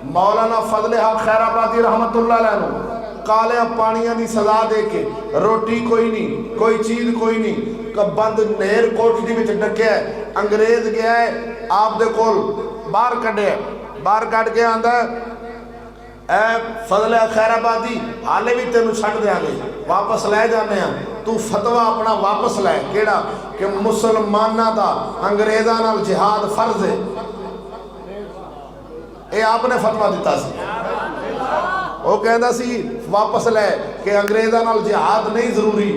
मौलाना फजले हक खैराबादी रहमतुल्लाह अलैह नूं कालिया पानिया की सजा दे के रोटी कोई नहीं, कोई चीज़ कोई नहीं, बंद नेर कोठड़ी में डकिया, अंग्रेज गया है आप दे कोल बाहर कढ़िया, बाहर कढ़ के आंदा ए फजले खैराबादी हाले भी तेन छड्ड देंगे, वापस लै जाने, तू फतवा अपना वापस लै केड़ा कि मुसलमाना का अंग्रेज़ां नाल जिहाद फर्ज है। ये आपने फतवा दिता सी, वो कहता सी वापस लै कि अंग्रेज़ां नाल जिहाद नहीं जरूरी,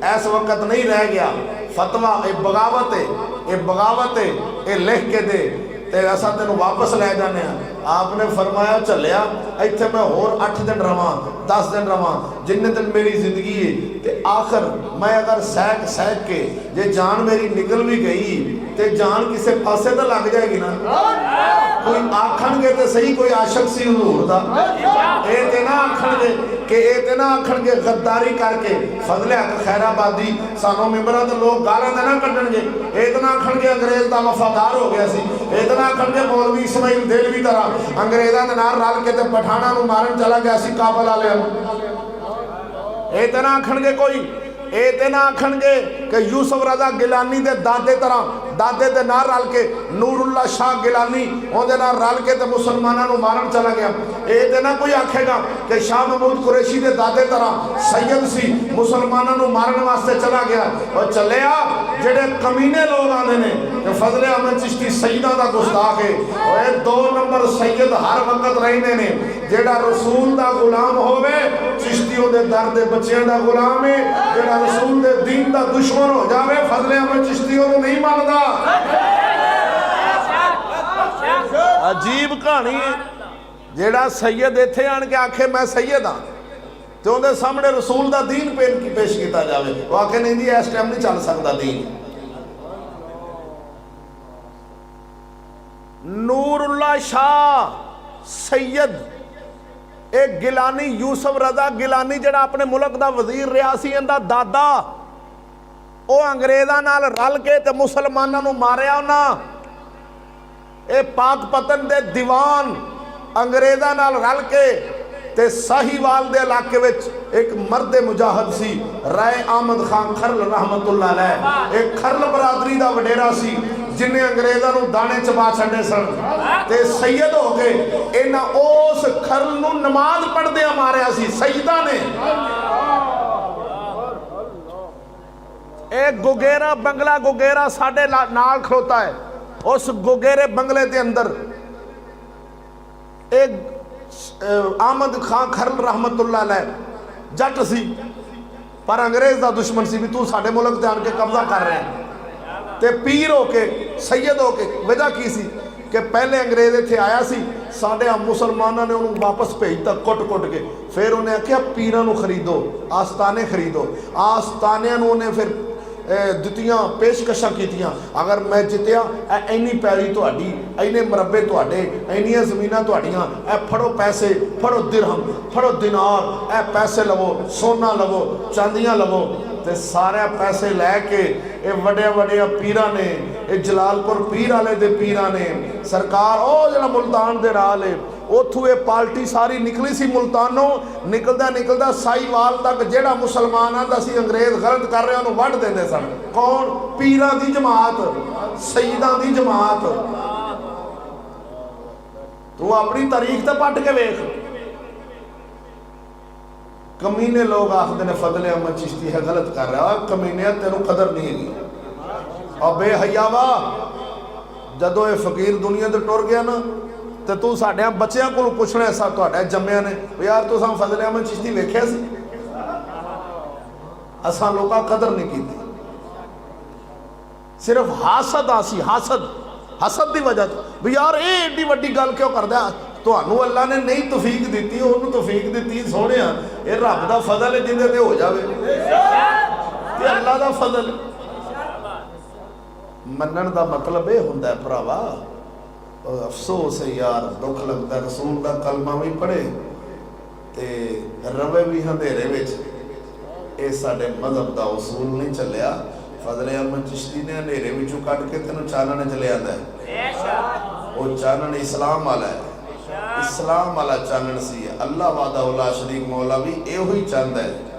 इस वक्त नहीं रह गया फतवा, ये बगावत है, ये बगावत है, ये लिख के दे ते असा तेन वापस लै जाने। आपने फरमाया चलिया इत्थे मैं होर 8 दिन रवां 10 दिन रवां जिन्ने दिन मेरी जिंदगी है, ते आखिर मैं अगर सहक सहक के जे जान मेरी निकल भी गई ते जान किसी पासे तो लग जाएगी ना। कोई आखणगे तो सही कोई आशक सी हुजूर दा, ये ते ना आखणगे कि ये ते ना आखणगे गद्दारी करके फजले हक खैराबादी सानों मेंबरां दे लोग गालां दे ना कढणगे, ये ते ना आखणगे अंग्रेज दा वफादार हो गया सी, ये ते ना आखणगे मौलवी इस्माइल देलवी तरह अंग्रेज़ां दे नाल रल के ते पठाणा नूं मारन चला गया सी काबल वाले। ये ते ना आखणगे कोई, ये ते ना आखणगे कि यूसुफ रज़ा गिलानी दे दादे तरह दादे दे नाल रल के नूरुल्ला शाह गिलानी उहदे नाल रल के ते मुसलमानां नूं मारन चला गया। ये ते ना कोई आखेगा कि शाह महमूद कुरैशी दे दादे तरह सैयद सी मुसलमानां नूं मारन वास्ते चला गया। और चलिया जेड़े कमीने लोग आंदे ने कि फजले अहमद चिश्ती सैयदां दा गुस्ताख है, ओए 2 नंबर सैयद हर वक्त रहिंदे ने। जेड़ा रसूल दा गुलाम होवे चिश्ती उहदे दर दे बच्चियां दा गुलाम है, जेड़ा रसूल दे दीन दा दुश्मन हो जावे फजले अहमद चिश्ती उहनूं नहीं मनदा। अजीब कहानी है, जेड़ा सैयद इत्थे आन के आखे मैं सैयद हाँ तो उहदे सामने रसूल दा दीन पेश किया जाए, वो आखे नहीं जी इस टाइम नहीं चल सकता दीन। नूरुल्ला शाह सैयद एक गिलानी यूसुफ रज़ा गिलानी जड़ा अपने मुल्क दा वजीर रहा सी, इहदा दादा वो अंग्रेज़ां नाल रल के ते मुसलमानां नूं मारिया उन्हां। ये पाकपतन दे दीवान अंग्रेज़ां नाल रल के ते साहीवाल दे इलाके विच एक मर्द मुजाहिद सी राय अहमद खान खरल रहमतुल्लाह अलैह, एक खरल बरादरी दा वडेरा सी जिन्हें अंग्रेज़ां नूं दाने चबा छड्डे सन ते सैयद हो गए। इन्हां उस खरल नूं नमाज पढ़दियां मारिया सी सैयदा ने। एक गुगेरा बंगला गुगेरा साडे नाल खलोता है, उस गुगेरे बंगले के अंदर एक अहमद खान खरल रहमतुल्लाह अलैह जट सी पर अंग्रेज़ का दुश्मन सी भी तू साडे मुल्क ते आन के कब्जा कर रहा है ते पीर हो के सैयद हो के। वजह की सी कि पहले अंग्रेज़ इत्थे आया सी, साडे मुसलमानों ने उन्होंने वापस भेजता कुट कुट के, फिर उन्हें आख्या पीरां नूं खरीदो, आस्ताने खरीदो, आस्तानियां नूं उन्हें फिर दित्तियां पेशकशां कीतियां। अगर मैं जितया इन्नी पैली तुहाडी, इन्ने मरबे तुहाडे, इन्नियां ज़मीनां तुहाडियां, ए फड़ो पैसे, फड़ो दिरहम, फड़ो दिनार, ए पैसे लवो, सोना लवो, चांदियां लवो। ते सारे पैसे लैके ये वड्डे वड्डे पीरां ने, ये जलालपुर पीर वाले दे पीरां ने सरकार ओ जिहड़ा मुल्तान दे नाल है उथों ये पार्टी सारी निकली सी मुल्तानों, निकलदा निकलदा साहीवाल तक जेड़ा मुसलमान आंदा सी अंग्रेज़ गलत कर रहे उन्होंने वढ़ देंदे सन। कौन? पीरां दी जमात, सईदां दी जमात। तू अपनी तारीख तो पट के वेख। कमीने लोग आखते ने फजले अहमद चिश्ती है गलत कर रहा है, कमीने तेनों कदर नहीं है। और बेहयावा जदों ये फकीर दुनिया तो टुर गया ना तो तू साढ़े बच्चों को पूछना सा तुहाडे जम्मिया ने यार तुसां फजले अहमद चिश्ती वेख्या सी? असां लोकां कदर नहीं की, सिर्फ हासद आसी, हासद हसद की वजह तो भी यार ये एडी वड्डी गल क्यों करदा। तुहानू अल्लाह ने नहीं तौफीक दी, उन्होंने तौफीक दी सोने, ये रब का फजल है जिंदे ते हो जाए, अल्लाह का फजल। मनन का मतलब यह होंदा है भरावा, अफसोस है यार, दुख लगता रसूल का कलमा भी पढ़े ते रवे भी अंधेरे विच, ये साडे मजहब का उसूल नहीं चलिया। फजले अहमद चिश्ती ने अंधेरे विचों कट के तेन चानन च लिया, वो चानन इस्लाम वाला है। इस्लाम वाला चानन सी। अल्लाह वादा उला शरीक मौला भी यो ही चाहता है।